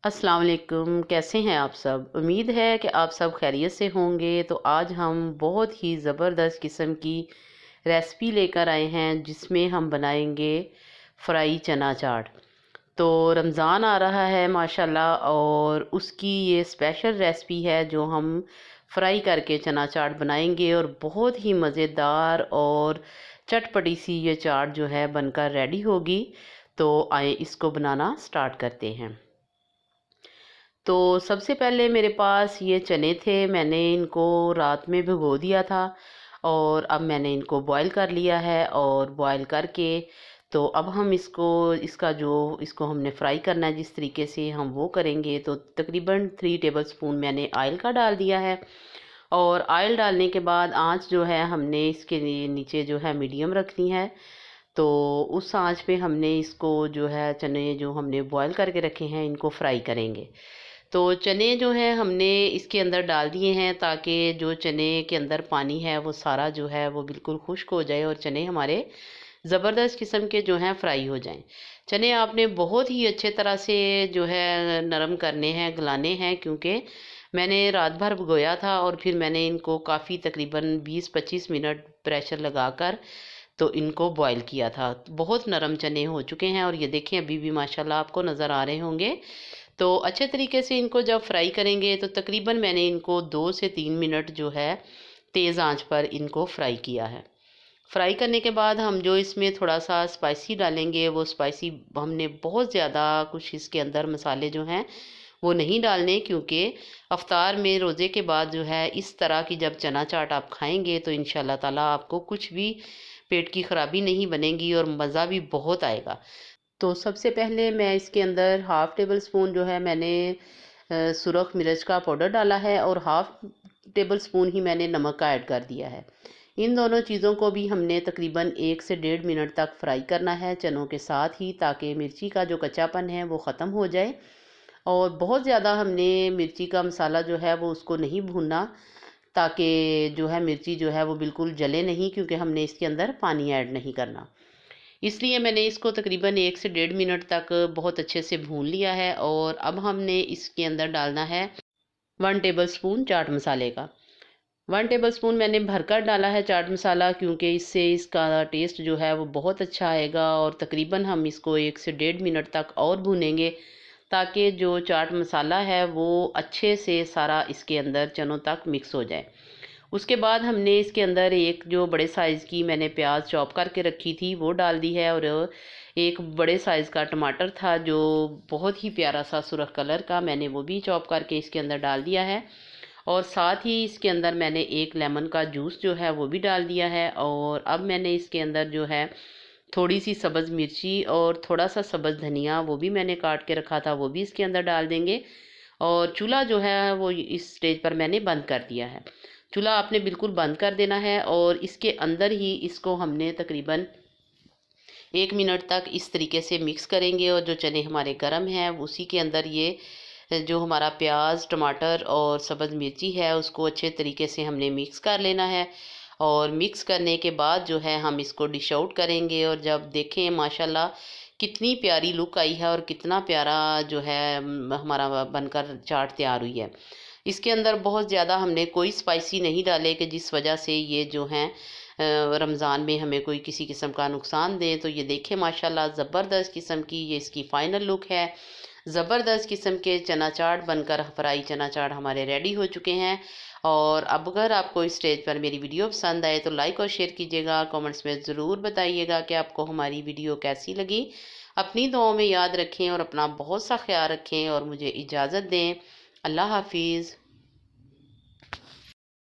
अस्सलाम वालेकुम। कैसे हैं आप सब? उम्मीद है कि आप सब खैरियत से होंगे। तो आज हम बहुत ही ज़बरदस्त किस्म की रेसिपी लेकर आए हैं जिसमें हम बनाएंगे फ्राई चना चाट। तो रमज़ान आ रहा है माशाल्लाह, और उसकी ये स्पेशल रेसिपी है जो हम फ्राई करके चना चाट बनाएंगे, और बहुत ही मज़ेदार और चटपटी सी ये चाट जो है बनकर रेडी होगी। तो आए इसको बनाना स्टार्ट करते हैं। तो सबसे पहले मेरे पास ये चने थे, मैंने इनको रात में भिगो दिया था, और अब मैंने इनको बॉईल कर लिया है। और बॉईल करके तो अब हम इसको हमने फ्राई करना है, जिस तरीके से हम वो करेंगे। तो तकरीबन 3 टेबलस्पून मैंने ऑयल का डाल दिया है। और ऑयल डालने के बाद आंच जो है हमने इसके नीचे जो है मीडियम रखनी है। तो उस आंच पे हमने इसको जो है चने जो हमने बॉईल करके रखे हैं इनको फ्राई करेंगे। तो चने जो हैं हमने इसके अंदर डाल दिए हैं, ताकि जो चने के अंदर पानी है वो सारा जो है वो बिल्कुल खुश्क हो जाए और चने हमारे ज़बरदस्त किस्म के जो हैं फ्राई हो जाएं। चने आपने बहुत ही अच्छे तरह से जो है नरम करने हैं, गलाने हैं, क्योंकि मैंने रात भर भिगोया था और फिर मैंने इनको काफ़ी तकरीबन 20-25 मिनट प्रेशर लगाकर तो इनको बॉईल किया था। बहुत नरम चने हो चुके हैं, और ये देखें अभी भी माशाल्लाह आपको नज़र आ रहे होंगे। तो अच्छे तरीके से इनको जब फ्राई करेंगे तो तकरीबन मैंने इनको 2 से 3 मिनट जो है तेज़ आंच पर इनको फ्राई किया है। फ्राई करने के बाद हम जो इसमें थोड़ा सा स्पाइसी डालेंगे, वो स्पाइसी हमने बहुत ज़्यादा कुछ इसके अंदर मसाले जो हैं वो नहीं डालने, क्योंकि अफ्तार में रोज़े के बाद जो है इस तरह की जब चना चाट आप खाएंगे तो इंशाल्लाह ताला आपको कुछ भी पेट की ख़राबी नहीं बनेगी और मज़ा भी बहुत आएगा। तो सबसे पहले मैं इसके अंदर हाफ़ टेबल स्पून जो है मैंने सुरख मिर्च का पाउडर डाला है, और हाफ़ टेबल स्पून ही मैंने नमक का ऐड कर दिया है। इन दोनों चीज़ों को भी हमने तकरीबन 1 से 1.5 मिनट तक फ्राई करना है चनों के साथ ही, ताकि मिर्ची का जो कच्चापन है वो ख़त्म हो जाए। और बहुत ज़्यादा हमने मिर्ची का मसाला जो है वो उसको नहीं भूनना, ताकि जो है मिर्ची जो है वो बिल्कुल जले नहीं, क्योंकि हमने इसके अंदर पानी ऐड नहीं करना। इसलिए मैंने इसको तकरीबन 1 से 1.5 मिनट तक बहुत अच्छे से भून लिया है। और अब हमने इसके अंदर डालना है 1 टेबल स्पून चाट मसाले का। 1 टेबल स्पून मैंने भरकर डाला है चाट मसाला, क्योंकि इससे इसका टेस्ट जो है वो बहुत अच्छा आएगा। और तकरीबन हम इसको 1 से 1.5 मिनट तक और भूनेंगे, ताकि जो चाट मसाला है वो अच्छे से सारा इसके अंदर चनों तक मिक्स हो जाए। उसके बाद हमने इसके अंदर एक जो बड़े साइज़ की मैंने प्याज चॉप करके रखी थी वो डाल दी है, और एक बड़े साइज़ का टमाटर था जो बहुत ही प्यारा सा सुर्ख कलर का, मैंने वो भी चॉप करके इसके अंदर डाल दिया है। और साथ ही इसके अंदर मैंने एक लेमन का जूस जो है वो भी डाल दिया है। और अब मैंने इसके अंदर जो है थोड़ी सी सब्ज़ मिर्ची और थोड़ा सा सब्ज़ धनिया वो भी मैंने काट के रखा था, वो भी इसके अंदर डाल देंगे। और चूल्हा जो है वो इस स्टेज पर मैंने बंद कर दिया है। चूल्हा आपने बिल्कुल बंद कर देना है, और इसके अंदर ही इसको हमने तकरीबन 1 मिनट तक इस तरीके से मिक्स करेंगे। और जो चने हमारे गर्म हैं उसी के अंदर ये जो हमारा प्याज टमाटर और सब्ज़ मिर्ची है उसको अच्छे तरीके से हमने मिक्स कर लेना है। और मिक्स करने के बाद जो है हम इसको डिश आउट करेंगे। और जब देखें माशाल्लाह कितनी प्यारी लुक आई है, और कितना प्यारा जो है हमारा बनकर चाट तैयार हुई है। इसके अंदर बहुत ज़्यादा हमने कोई स्पाइसी नहीं डाले कि जिस वजह से ये जो हैं रमज़ान में हमें कोई किसी किस्म का नुकसान दे। तो ये देखें माशाल्लाह ज़बरदस्त किस्म की ये इसकी फ़ाइनल लुक है। ज़बरदस्त किस्म के चना चाट बनकर फ्राई चना चाट हमारे रेडी हो चुके हैं। और अब अगर आपको इस स्टेज पर मेरी वीडियो पसंद आए तो लाइक और शेयर कीजिएगा, कमेंट्स में ज़रूर बताइएगा कि आपको हमारी वीडियो कैसी लगी। अपनी दुआओं में याद रखें और अपना बहुत सा ख्याल रखें, और मुझे इजाज़त दें। अल्लाह हाफिज़।